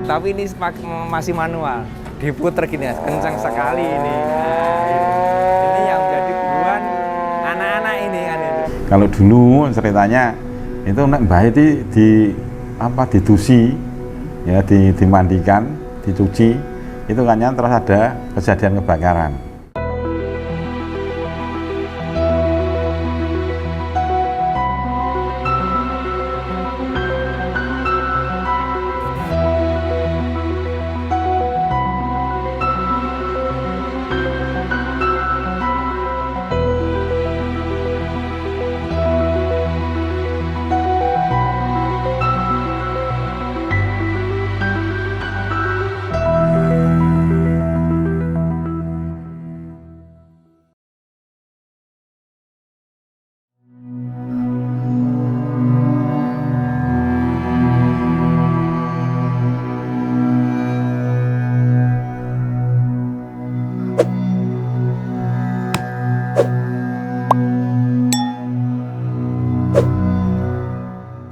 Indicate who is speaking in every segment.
Speaker 1: tapi ini masih manual, diputer gini ya, kencang sekali ini. Nah, ini yang menjadi buruan anak-anak ini kan itu.
Speaker 2: Kalau dulu ceritanya itu nek bayi didusi ya, dimandikan, dicuci, itu kan terus ada kejadian kebakaran.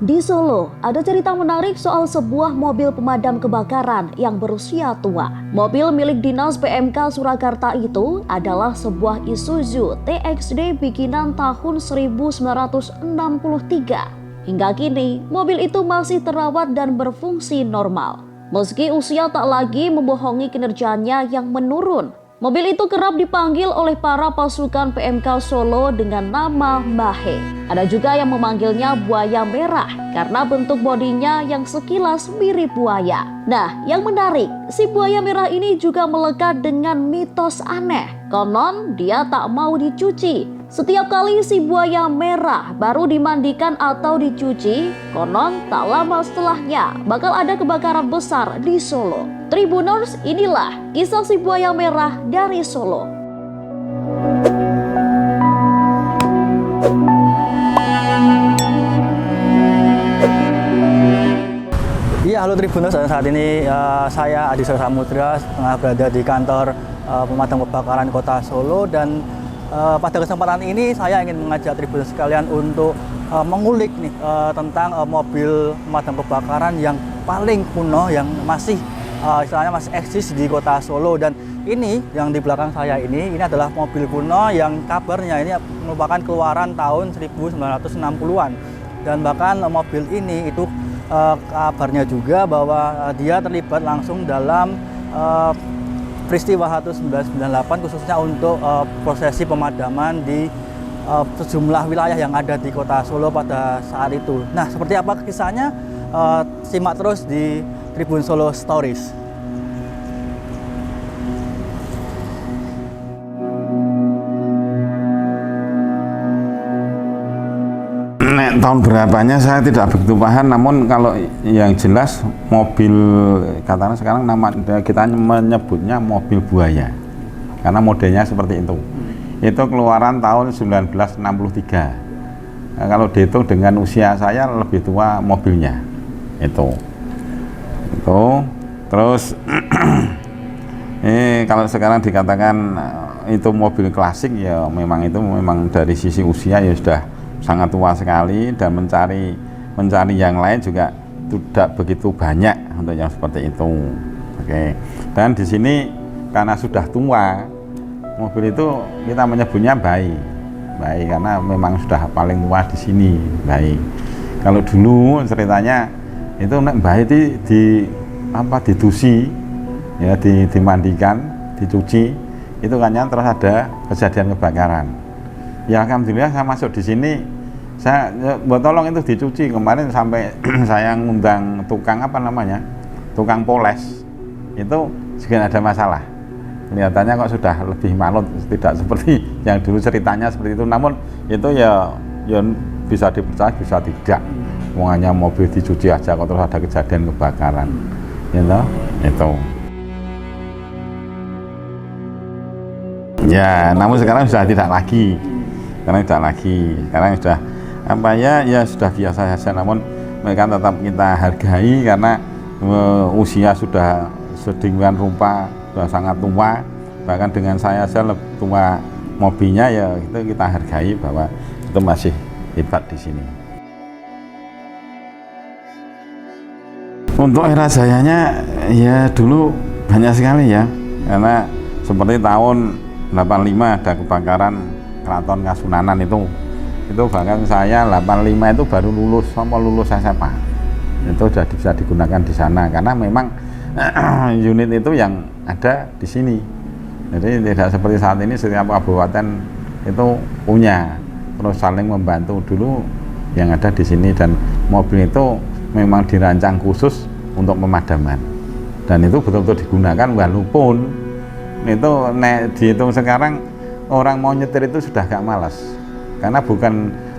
Speaker 3: Di Solo, ada cerita menarik soal sebuah mobil pemadam kebakaran yang berusia tua. Mobil milik Dinas PMK Surakarta itu adalah sebuah Isuzu TXD bikinan tahun 1963. Hingga kini, mobil itu masih terawat dan berfungsi normal. Meski usia tak lagi membohongi kinerjanya yang menurun, mobil itu kerap dipanggil oleh para pasukan PMK Solo dengan nama Mahe. Ada juga yang memanggilnya buaya merah karena bentuk bodinya yang sekilas mirip buaya. Nah, yang menarik, si buaya merah ini juga melekat dengan mitos aneh. Konon dia tak mau dicuci. Setiap kali si buaya merah baru dimandikan atau dicuci, konon tak lama setelahnya bakal ada kebakaran besar di Solo. Tribuners, inilah kisah si buaya merah dari Solo.
Speaker 4: Iya, halo Tribuners, saat ini saya Adi Samudra tengah berada di kantor pemadam kebakaran Kota Solo, dan pada kesempatan ini saya ingin mengajak Tribuners sekalian untuk mengulik nih tentang mobil pemadam kebakaran yang paling kuno yang masih istilahnya masih eksis di Kota Solo. Dan ini yang di belakang saya ini adalah mobil kuno yang kabarnya ini merupakan keluaran tahun 1960-an, dan bahkan mobil ini itu kabarnya juga bahwa dia terlibat langsung dalam peristiwa 1998 khususnya untuk prosesi pemadaman di sejumlah wilayah yang ada di Kota Solo pada saat itu. Nah, seperti apa kisahnya? Simak terus di Tribun Solo Stories.
Speaker 2: Tahun berapanya saya tidak begitu paham, namun kalau yang jelas mobil, katanya sekarang nama kita menyebutnya mobil buaya karena modelnya seperti itu. Itu keluaran tahun 1963. Nah, kalau dihitung dengan usia saya lebih tua mobilnya itu terus kalau sekarang dikatakan itu mobil klasik, ya memang dari sisi usia ya sudah sangat tua sekali, dan mencari yang lain juga tidak begitu banyak untuk yang seperti itu. Oke. Dan di sini karena sudah tua, mobil itu kita menyebutnya bayi karena memang sudah paling tua di sini, bayi. Kalau dulu ceritanya itu nek bayi didusi ya, dimandikan, dicuci, itu kan terus ada kejadian kebakaran. Ya alhamdulillah saya masuk di sini, saya buat tolong itu dicuci. Kemarin sampai saya ngundang tukang tukang poles, itu juga ada masalah. Kelihatannya kok sudah lebih manut, tidak seperti yang dulu ceritanya seperti itu. Namun itu ya bisa dipercaya, bisa tidak. Hanya mobil dicuci aja kok terus ada kejadian kebakaran, itu. Ya, namun sekarang sudah tidak lagi. Sekarang sudah ya sudah biasa saja, namun mereka tetap kita hargai karena usia sudah sedemikian rupa, sudah sangat tua, bahkan dengan saya lebih tua mobilnya, ya itu kita hargai bahwa itu masih hebat di sini. Untuk era jayanya ya dulu banyak sekali ya, karena seperti tahun 85 ada kebakaran Keraton Kasunanan itu bahkan saya 85 itu baru lulus SMA, itu sudah bisa digunakan di sana karena memang unit itu yang ada di sini. Jadi tidak seperti saat ini setiap kabupaten itu punya, terus saling membantu. Dulu yang ada di sini, dan mobil itu memang dirancang khusus untuk pemadaman, dan itu betul-betul digunakan walaupun itu dihitung sekarang orang mau nyetir itu sudah gak malas, karena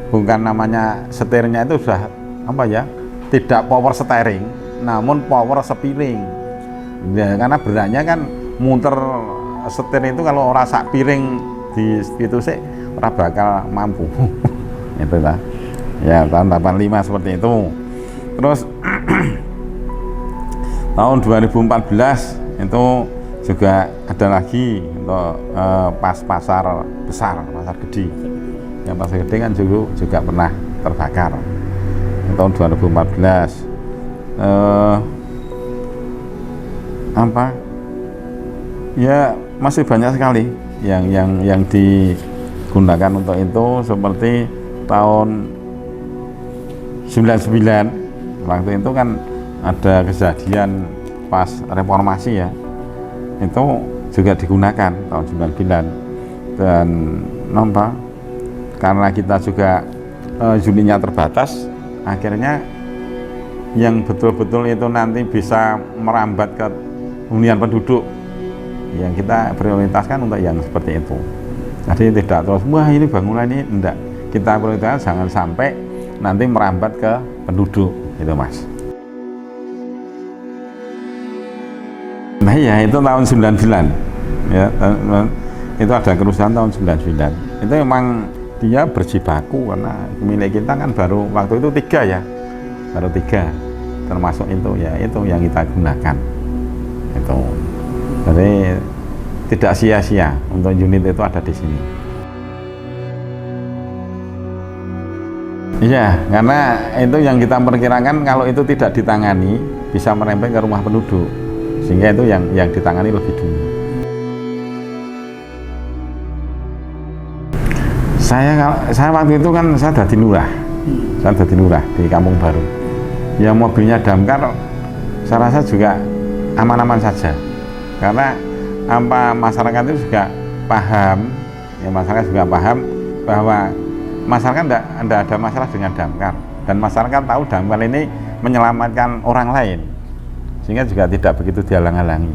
Speaker 2: bukan namanya setirnya itu sudah apa ya, tidak power steering namun power steering ya, karena beratnya kan muter setir itu kalau orang sak piring di situ sih orang bakal mampu itu lah ya. Tahun 85 seperti itu. Terus tahun 2014 itu juga ada lagi untuk pasar besar, pasar gede. Yang pasar gede kan juga pernah terbakar tahun 2014. Apa ya, masih banyak sekali yang digunakan untuk itu, seperti tahun 99 waktu itu kan ada kejadian pas reformasi ya, itu juga digunakan tahun 99. Dan karena kita juga unitnya terbatas, akhirnya yang betul-betul itu nanti bisa merambat ke hunian penduduk, yang kita prioritaskan untuk yang seperti itu. Jadi tidak terus wah ini bangunan ini, enggak, kita prioritaskan jangan sampai nanti merambat ke penduduk itu Mas. Nah ya itu tahun 99 ya, itu ada kerusuhan tahun 99. Itu memang dia berjibaku karena milik kita kan baru waktu itu 3 ya, baru 3 termasuk itu ya, itu yang kita gunakan itu. Jadi tidak sia-sia untuk unit itu ada di sini. Iya, karena itu yang kita perkirakan kalau itu tidak ditangani bisa merembet ke rumah penduduk, sehingga itu yang ditangani lebih dulu. Saya waktu itu kan saya dari lurah di Kampung Baru. Ya mobilnya damkar, saya rasa juga aman-aman saja, karena masyarakat itu juga paham, ya masyarakat juga paham bahwa masyarakat tidak ada masalah dengan damkar, dan masyarakat tahu damkar ini menyelamatkan orang lain, sehingga juga tidak begitu dihalang-halangi.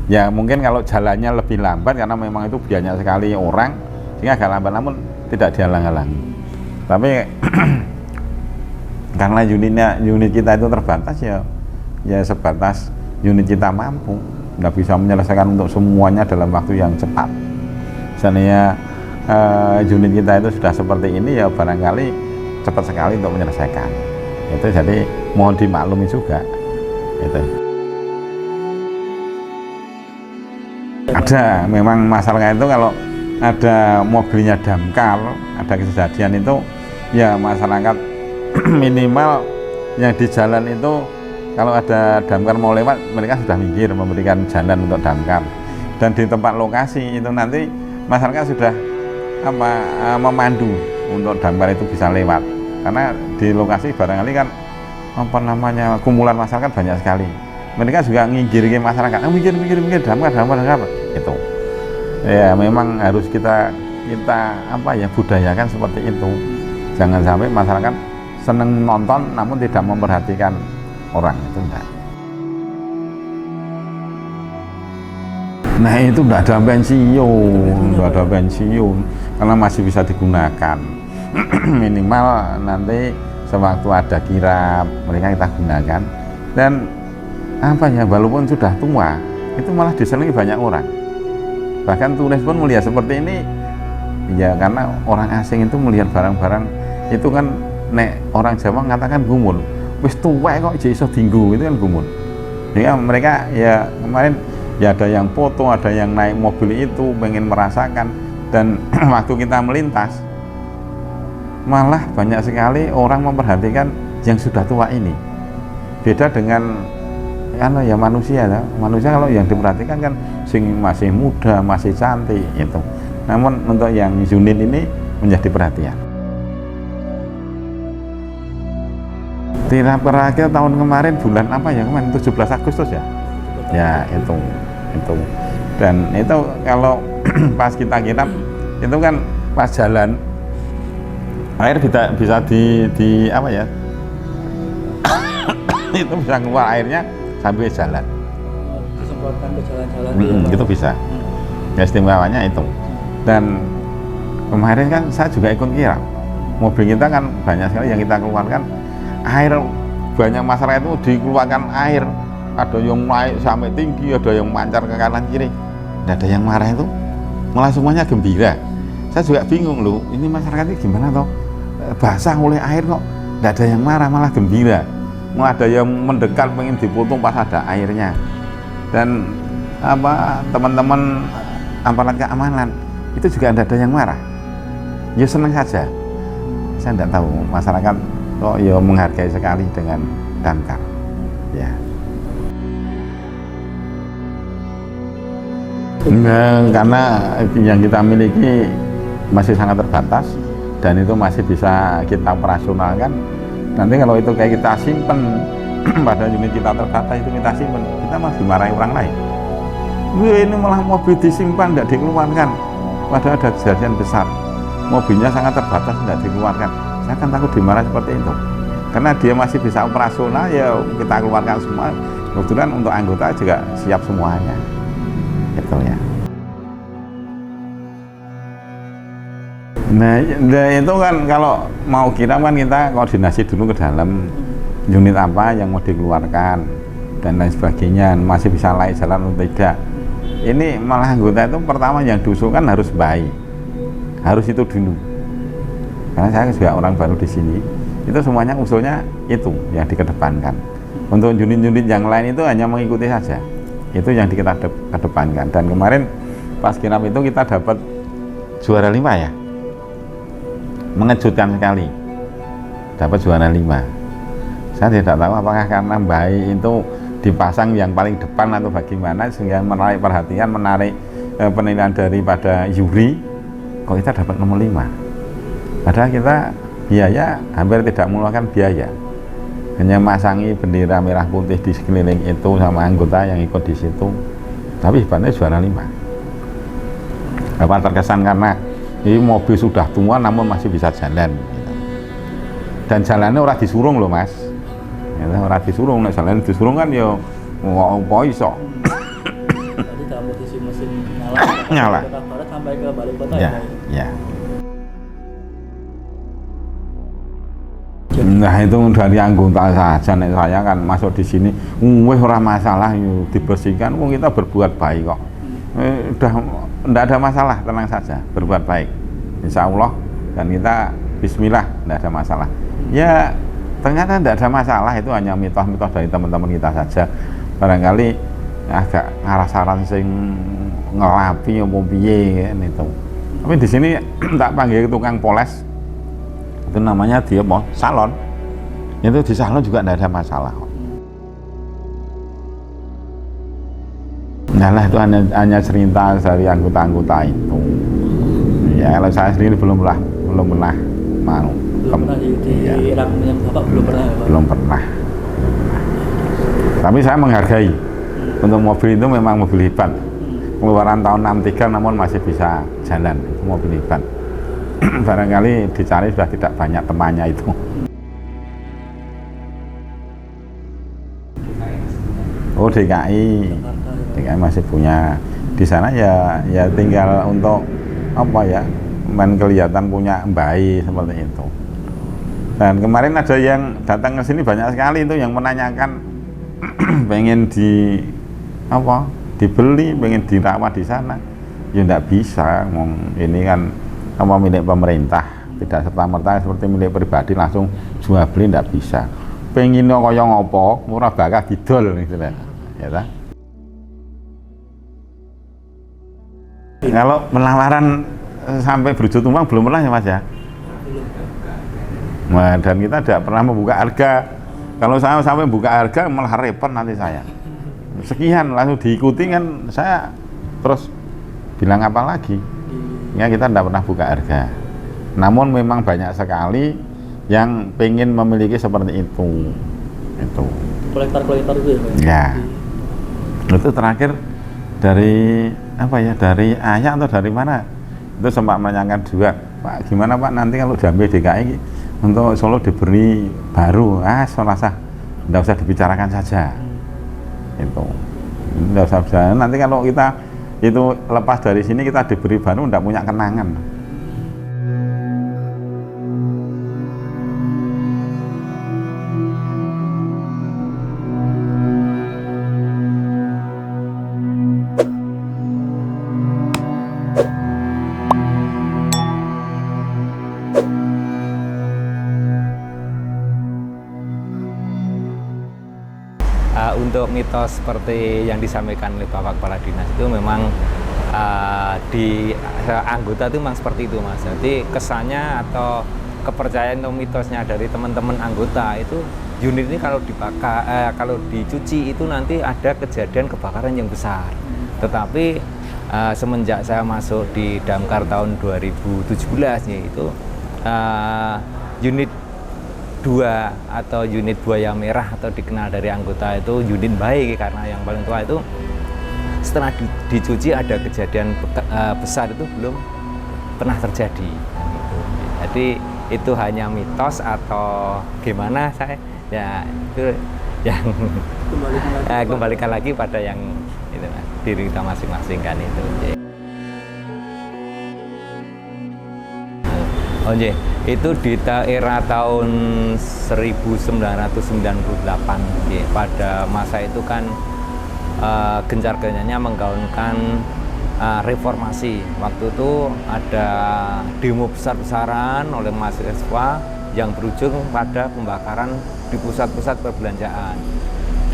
Speaker 2: Ya mungkin kalau jalannya lebih lambat karena memang itu banyak sekali orang, sehingga agak lambat, namun tidak dihalang-halangi. Tapi karena unit kita itu terbatas ya sebatas unit kita mampu, nggak bisa menyelesaikan untuk semuanya dalam waktu yang cepat. Misalnya unit kita itu sudah seperti ini ya barangkali cepat sekali untuk menyelesaikan itu, jadi mohon dimaklumi juga itu. Ada memang masyarakat itu kalau ada mobilnya damkar, ada kejadian itu ya masyarakat minimal yang di jalan itu kalau ada damkar mau lewat, mereka sudah minggir memberikan jalan untuk damkar. Dan di tempat lokasi itu nanti masyarakat sudah memandu untuk damkar itu bisa lewat, karena di lokasi barangkali kan kumpulan masyarakat banyak sekali, mereka juga nginggir masyarakat, minggir damkar itu. Ya memang harus kita budayakan seperti itu, jangan sampai masyarakat seneng nonton namun tidak memperhatikan orang, itu enggak. Nah itu enggak ada pensiun, karena masih bisa digunakan. Minimal nanti sewaktu ada kirap mereka kita gunakan, dan walaupun sudah tua itu malah diselingi banyak orang. Bahkan turis pun melihat seperti ini ya, karena orang asing itu melihat barang-barang itu kan, orang Jawa mengatakan gumul, wis tuwek kok iso dinggo, itu kan gumul. Jadi mereka ya kemarin ya ada yang foto, ada yang naik mobil itu pengen merasakan, dan waktu kita melintas malah banyak sekali orang memperhatikan yang sudah tua ini. Beda dengan kan ya manusia ya. Manusia kalau yang diperhatikan kan sing masih muda, masih cantik itu. Namun untuk yang unit ini menjadi perhatian. Tirap Kerakel tahun kemarin bulan apa ya kemarin 17 Agustus ya. Ya itu. Dan itu kalau pas kita kirap itu kan pas jalan air bisa di apa ya? Itu bisa keluar airnya sambil jalan.
Speaker 4: Disemprotkan ke jalan-jalan.
Speaker 2: Itu bisa. Ya istimewanya itu. Dan kemarin kan saya juga ikut kirap. Mobil kita kan banyak sekali yang kita keluarkan air, banyak masyarakat itu dikeluarkan air. Ada yang naik sampai tinggi, ada yang mancar ke kanan kiri. Tidak ada yang marah itu, malah semuanya gembira. Saya juga bingung loh, ini masyarakat ini gimana toh? Basah oleh air kok, tidak ada yang marah, malah gembira. Malah ada yang mendekat pengen dipotong pas ada airnya. Dan teman-teman aparat keamanan itu juga tidak ada yang marah. Ya senang saja. Saya tidak tahu masyarakat kok ya menghargai sekali dengan damkar. Ya. Nah, karena yang kita miliki masih sangat terbatas dan itu masih bisa kita operasionalkan. Nanti kalau itu kayak kita simpen pada unit kita terbatas itu kita simpen, kita masih marahi orang lain. Wih, ini malah mobil disimpan tidak dikeluarkan, padahal ada kejadian besar. Mobilnya sangat terbatas tidak dikeluarkan. Saya kan takut dimarah seperti itu. Karena dia masih bisa operasional ya kita keluarkan semua. Kebetulan untuk anggota juga siap semuanya. Gitu ya. Nah itu kan kalau mau kiram kan kita koordinasi dulu ke dalam unit apa yang mau dikeluarkan dan lain sebagainya, masih bisa layak jalan atau tidak. Ini malah anggota itu pertama yang diusulkan harus baik, harus itu dulu. Karena saya juga orang baru di sini, itu semuanya usulnya itu yang dikedepankan. Untuk unit-unit yang lain itu hanya mengikuti saja. Itu yang kita kedepankan. Dan kemarin pas kirap itu kita dapat juara 5 ya, mengejutkan sekali, dapat juara 5. Saya tidak tahu apakah karena baik itu dipasang yang paling depan atau bagaimana sehingga menarik perhatian, menarik penilaian daripada juri. Kok kita dapat nomor 5, padahal kita biaya hampir tidak mengeluarkan biaya, hanya masangi bendera merah putih di sekeliling itu sama anggota yang ikut di situ, tapi hebatnya juara 5. Bapak terkesan karena ini mobil sudah tua namun masih bisa jalan gitu. Dan jalannya orang disurung loh mas, orang disurung, nah jalan disurung kan ya apa iso.
Speaker 4: Jadi dalam posisi mesin
Speaker 2: nyala
Speaker 4: Kota Barat sampai ke balik kota
Speaker 2: ya, ya. Nah itu dari anggota saja, nek saya kan masuk di sini, orang masalah dibersihkan, kita berbuat baik kok. Udah tidak ada masalah, tenang saja, berbuat baik, insya Allah, dan kita Bismillah, tidak ada masalah. Ya ternyata tidak ada masalah, itu hanya mitos-mitos dari teman-teman kita saja. Barangkali agak ngarah-saran sing ngelapi apa piye itu. Tapi di sini tak panggil tukang poles. Itu namanya dia mau salon, itu di salon juga tidak ada masalah. Nah lah itu hanya cerita dari anggota-anggota itu. Ya kalau saya sendiri belum pernah mau.
Speaker 4: Belum pernah di rangkaian Bapak belum pernah ya Pak?
Speaker 2: Belum pernah. Tapi saya menghargai. Untuk mobil itu memang mobil hebat. Keluaran tahun 63 namun masih bisa jalan, itu mobil hebat. Barangkali dicari sudah tidak banyak temannya itu. Oh DKI masih punya. Di sana ya tinggal untuk apa ya, main kelihatan punya bayi seperti itu. Dan kemarin ada yang datang ke sini banyak sekali itu yang menanyakan pengen dibeli, pengen dirawat di sana. Ya tidak bisa, ini kan apa milik pemerintah, tidak serta-merta seperti milik pribadi langsung jual beli, tidak bisa. Pengen kaya ngopo, murah bakal didol gitu lah. Ya tak? Kalau penawaran sampai berujung tumbang belum pernah ya mas ya? Nah, dan kita tidak pernah membuka harga. Kalau saya sampai buka harga malah repot nanti saya. sekian langsung diikuti kan, saya terus bilang apa lagi ya, kita tidak pernah buka harga. Namun memang banyak sekali yang pengen memiliki seperti itu
Speaker 4: Kolektor itu
Speaker 2: ya. Itu terakhir dari apa ya, dari ayah atau dari mana itu sempat menanyakan juga, Pak gimana Pak nanti kalau diambil DKI untuk Solo diberi baru, saya rasa tidak usah dibicarakan saja. Itu tidak usah, nanti kalau kita itu lepas dari sini kita diberi baru tidak punya kenangan.
Speaker 1: Untuk mitos seperti yang disampaikan oleh Bapak Kepala Dinas itu memang di anggota itu memang seperti itu Mas. Jadi kesannya atau kepercayaan atau mitosnya dari teman-teman anggota itu, unit ini kalau dibakar, kalau dicuci itu nanti ada kejadian kebakaran yang besar. Tetapi semenjak saya masuk di Damkar tahun 2017 itu unit 2 atau unit buaya merah atau dikenal dari anggota itu unit baik, karena yang paling tua itu setelah dicuci ada kejadian besar itu belum pernah terjadi. Jadi itu hanya mitos atau gimana, saya ya itu yang kembalikan lagi pada yang itu, diri kita masing-masing kan itu. Oh iya, itu di era tahun 1998 ya, pada masa itu kan gencar-gencarnya menggaungkan reformasi. Waktu itu ada demo besar-besaran oleh mahasiswa yang berujung pada pembakaran di pusat-pusat perbelanjaan,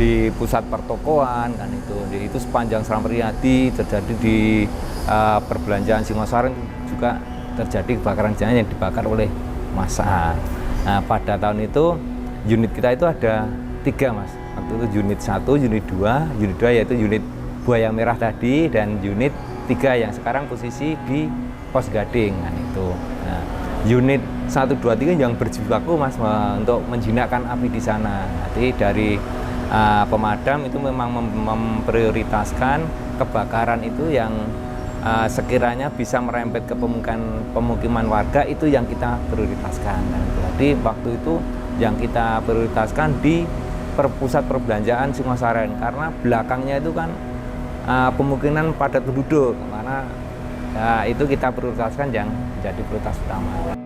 Speaker 1: di pusat pertokoan kan itu sepanjang Slamet Riyadi terjadi di perbelanjaan Singosari juga terjadi kebakaran jalan yang dibakar oleh massa. Nah, pada tahun itu unit kita itu ada 3 Mas. Waktu itu unit 1, unit 2, unit 2 yaitu unit buaya merah tadi, dan unit 3 yang sekarang posisi di Pos Gading kan itu. Nah, unit 1, 2, 3 yang berjibaku Mas untuk menjinakkan api di sana. Jadi dari pemadam itu memang memprioritaskan kebakaran itu yang sekiranya bisa merembet ke pemukiman warga, itu yang kita prioritaskan. Jadi waktu itu yang kita prioritaskan di pusat perbelanjaan Singosaren, karena belakangnya itu kan pemukiman padat penduduk, karena itu kita prioritaskan yang menjadi prioritas utama.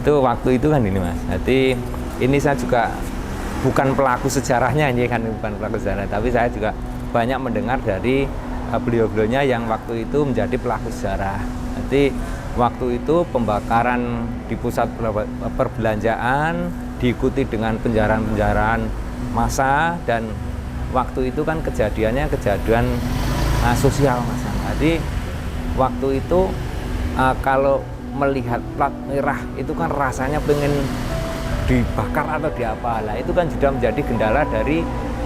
Speaker 1: Itu waktu itu kan ini Mas. Jadi ini saya juga bukan pelaku sejarahnya, ini kan bukan pelaku sejarah, tapi saya juga banyak mendengar dari beliau-beliaunya yang waktu itu menjadi pelaku sejarah. Jadi waktu itu pembakaran di pusat perbelanjaan diikuti dengan penjarahan-penjarahan massa, dan waktu itu kan kejadiannya kejadian sosial Mas. Jadi waktu itu kalau melihat plat merah itu kan rasanya pengen dibakar atau diapa lah, itu kan sudah menjadi kendala dari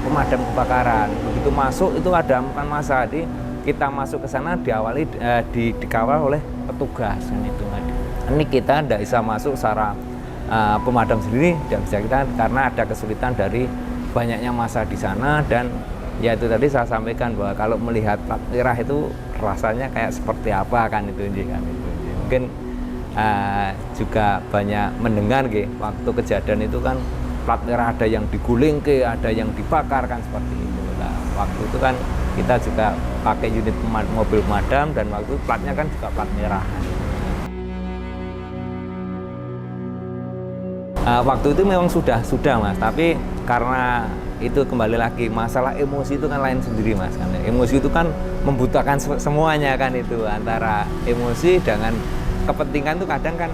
Speaker 1: pemadam kebakaran. Begitu masuk itu ada amukan massa, jadi kita masuk ke sana diawali dikawal oleh petugas kan itu. Ini kita tidak bisa masuk secara pemadam sendiri, tidak bisa kita, karena ada kesulitan dari banyaknya massa di sana. Dan ya itu tadi saya sampaikan bahwa kalau melihat plat merah itu rasanya kayak seperti apa kan itu kan itu. Mungkin juga banyak mendengar waktu kejadian itu kan plat merah ada yang diguling ada yang dibakar kan seperti itu. Nah, waktu itu kan kita juga pakai unit mobil pemadam, dan waktu itu platnya kan juga plat merah. Waktu itu memang sudah Mas, tapi karena itu kembali lagi masalah emosi itu kan lain sendiri Mas. Kan emosi itu kan membutuhkan semuanya kan itu, antara emosi dengan kepentingan itu kadang kan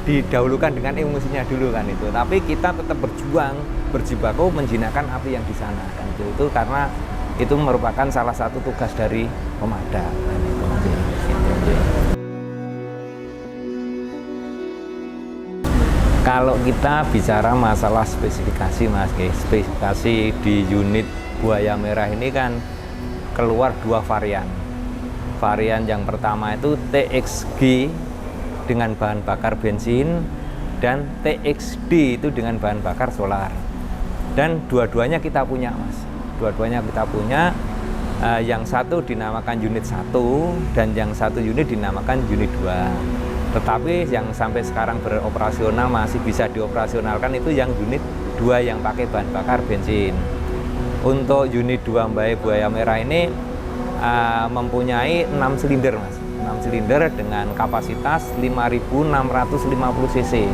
Speaker 1: didahulukan dengan emosinya dulu kan itu. Tapi kita tetap berjuang, berjibaku menjinakkan api yang di sana kan itu karena itu merupakan salah satu tugas dari pemadam kan itu. Kalau kita bicara masalah spesifikasi Mas, spesifikasi di unit buaya merah ini kan keluar 2 varian. Varian yang pertama itu TXG dengan bahan bakar bensin dan TXD itu dengan bahan bakar solar. Dan dua-duanya kita punya Mas. Dua-duanya kita punya. Yang satu dinamakan unit 1 dan yang satu unit dinamakan unit 2. Tetapi yang sampai sekarang beroperasional masih bisa dioperasionalkan itu yang unit 2 yang pakai bahan bakar bensin. Untuk unit 2 buaya merah ini mempunyai 6 silinder Mas. 6 silinder dengan kapasitas 5.650 cc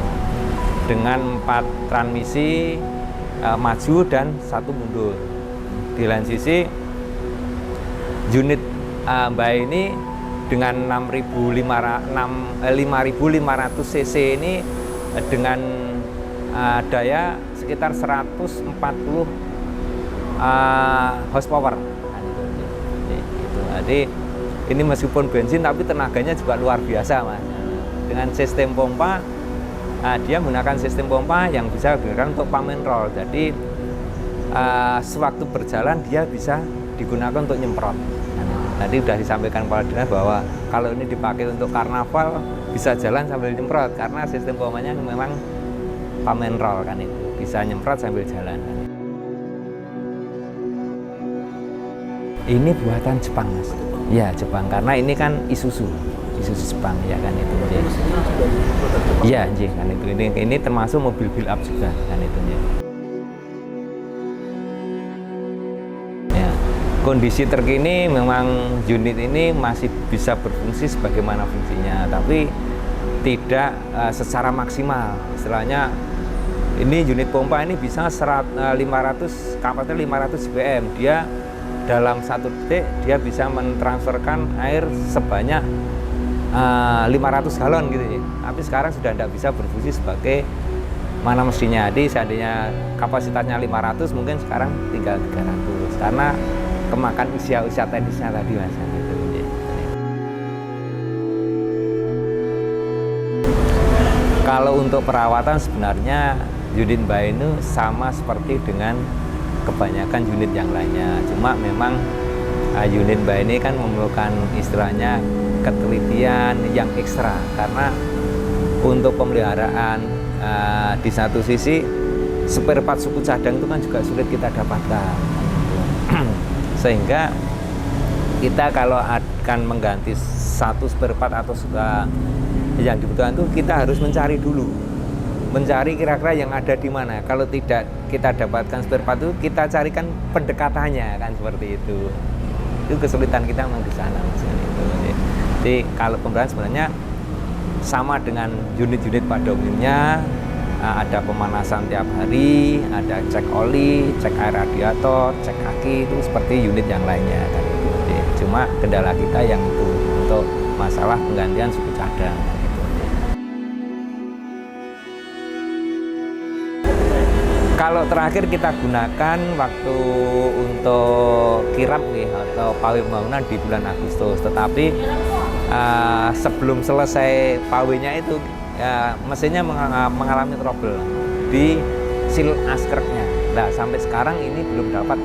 Speaker 1: dengan 4 transmisi maju dan 1 mundur. Di lain sisi unit ini dengan 5.500 cc ini dengan daya sekitar 140 horsepower. Jadi ini meskipun bensin tapi tenaganya juga luar biasa Mas. Dengan sistem pompa, dia menggunakan sistem pompa yang bisa digunakan untuk pump and roll. Jadi sewaktu berjalan dia bisa digunakan untuk nyemprot. Tadi sudah disampaikan Kepala Dinas bahwa kalau ini dipakai untuk karnaval bisa jalan sambil nyemprot karena sistem pompanya memang pump and roll kan itu, bisa nyemprot sambil jalan. Ini buatan Jepang Mas. Ya Jepang karena ini kan Isuzu Jepang ya kan itu. Iya kan itu. Ini termasuk mobil build up juga kan itu ya. Kondisi terkini memang unit ini masih bisa berfungsi sebagaimana fungsinya, tapi tidak secara maksimal. Istilahnya ini unit pompa ini bisa 500 kapasitas 500 cbm. Dia dalam 1 detik dia bisa mentransferkan air sebanyak 500 galon gitu ya. Tapi sekarang sudah tidak bisa berfungsi sebagai mana mestinya. Jadi seandainya kapasitasnya 500 mungkin sekarang tinggal 300 karena kemakan usia teknisnya tadi Mas. Kalau untuk perawatan sebenarnya unit Bainu sama seperti dengan kebanyakan unit yang lainnya. Cuma memang unit Bainu kan memerlukan istilahnya ketelitian yang ekstra karena untuk pemeliharaan di satu sisi spare part suku cadang itu kan juga sulit kita dapatkan. Sehingga kita kalau akan mengganti satu spare part atau yang dibutuhkan itu kita harus mencari dulu, mencari kira-kira yang ada di mana. Kalau tidak kita dapatkan spare part itu kita carikan pendekatannya kan seperti itu. Itu kesulitan kita memang di sana itu. Jadi kalau pemberantasan sebenarnya sama dengan unit-unit pada umumnya. Ada pemanasan tiap hari, ada cek oli, cek air radiator, cek kaki, itu seperti unit yang lainnya kan itu. Cuma kendala kita yang itu untuk masalah penggantian suku cadang kan itu. Kalau terakhir kita gunakan waktu untuk kirap nih atau pawe bangunan di bulan Agustus, tetapi sebelum selesai pawenya itu mesinnya mengalami trouble di seal askernya. Nah sampai sekarang ini belum dapat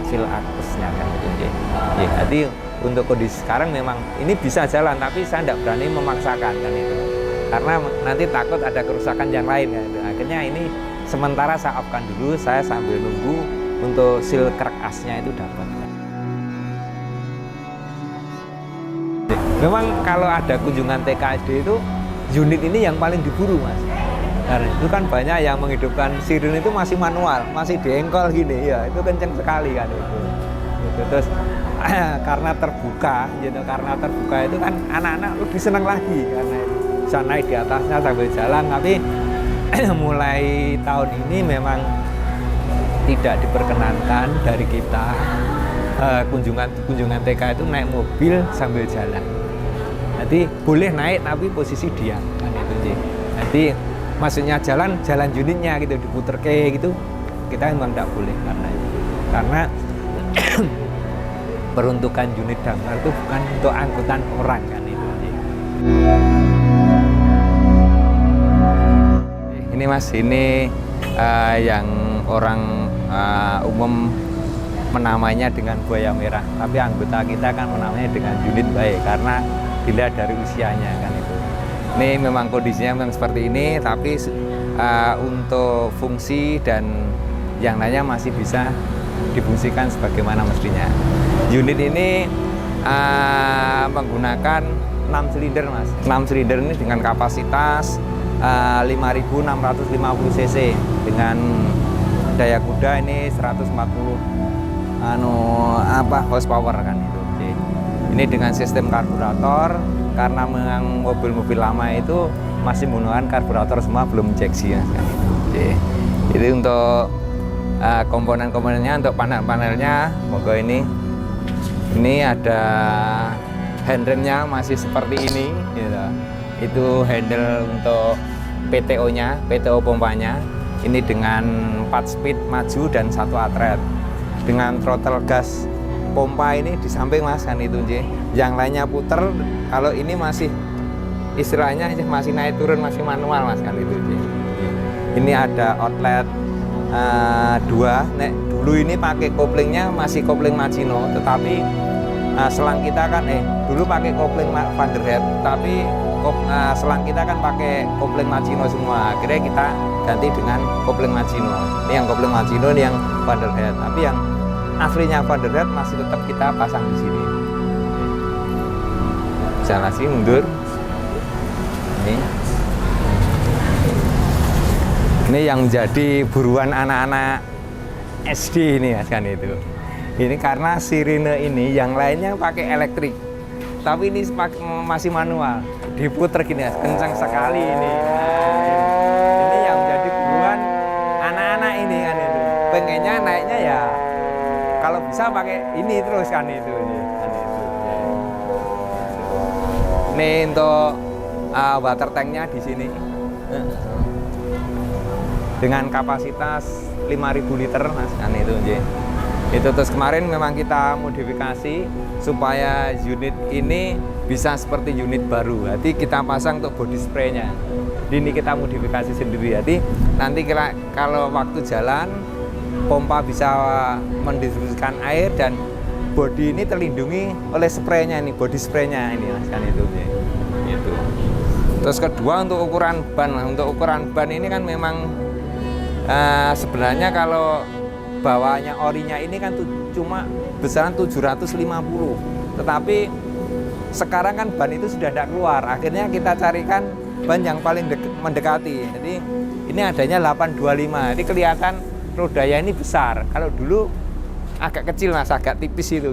Speaker 1: seal askernya kan itu. Jadi untuk kondisi sekarang memang ini bisa jalan tapi saya tidak berani memaksakan kan itu. Karena nanti takut ada kerusakan yang lain kan itu. Akhirnya ini sementara saya off-kan dulu, saya sambil nunggu untuk seal krek asnya itu dapat. Memang kalau ada kunjungan TKSD itu unit ini yang paling diburu Mas. Karena itu kan banyak yang menghidupkan siren itu masih manual, masih diengkol gini ya, itu kenceng sekali kan itu. Terus karena terbuka itu kan anak-anak lebih senang lagi karena bisa naik di atasnya sambil jalan. Tapi mulai tahun ini memang tidak diperkenankan dari kita kunjungan TK itu naik mobil sambil jalan. Jadi boleh naik tapi posisi diam kan itu. Jadi maksudnya jalan unitnya gitu diputer kayak gitu kita memang tidak boleh karena peruntukan unit damkar itu bukan untuk angkutan orang kan itu. Mas, ini yang orang umum menamainya dengan buaya merah, tapi anggota kita kan menamainya dengan unit baik karena dilihat dari usianya kan itu. Ini memang kondisinya memang seperti ini, tapi untuk fungsi dan yang lainnya masih bisa difungsikan sebagaimana mestinya. Unit ini menggunakan 6 silinder Mas. 6 silinder ini dengan kapasitas 5.650 cc dengan daya kuda ini 140 horsepower kan itu. Oke. Ini dengan sistem karburator karena memang mobil-mobil lama itu masih menggunakan karburator semua, belum injeksi ya, kan itu. Oke. Jadi untuk komponen-komponennya, untuk panel-panelnya, monggo ini ada handle-nya masih seperti ini gitu. Itu handle untuk PTO-nya, PTO pompanya. Ini dengan 4 speed maju dan 1 atret. Dengan throttle gas pompa ini di samping Mas kan itu J. Yang lainnya puter, kalau ini masih istilahnya masih naik turun, masih manual Mas kan itu J. Ini ada outlet 2. Nek dulu ini pakai koplingnya masih kopling Machino, tetapi selang kita kan dulu pakai kopling Vanderhead, tapi selang kita kan pakai kopling Machino semua. Akhirnya kita ganti dengan kopling Machino. Ini yang kopling Machino, ini yang Vanderhead. Tapi yang aslinya Vanderhead masih tetap kita pasang di sini. Bisa lagi mundur. Ini yang menjadi buruan anak-anak SD ini Mas kan itu. Ini karena sirine ini yang lainnya pakai elektrik, tapi ini masih manual. Diputer gini Mas, kencang sekali ini. Ini yang menjadi buruan anak-anak ini kan itu. Pengennya naiknya ya kalau bisa pakai ini terus kan itu. Ini untuk water tanknya di sini dengan kapasitas 5.000 liter Mas kan itu. Itu terus kemarin memang kita modifikasi supaya unit ini bisa seperti unit baru. Jadi kita pasang untuk body spray-nya. Ini kita modifikasi sendiri. Jadi nanti kalau waktu jalan pompa bisa mendistribusikan air dan body ini terlindungi oleh spray-nya ini, body spray-nya ini Mas kan itu. Gitu. Terus kedua untuk ukuran ban. Untuk ukuran ban ini kan memang sebenarnya kalau bawahnya orinya ini kan cuma besaran 750, tetapi sekarang kan ban itu sudah tidak keluar, akhirnya kita carikan ban yang paling mendekati. Jadi ini adanya 825, jadi kelihatan rodanya ini besar. Kalau dulu agak kecil Mas, agak tipis itu.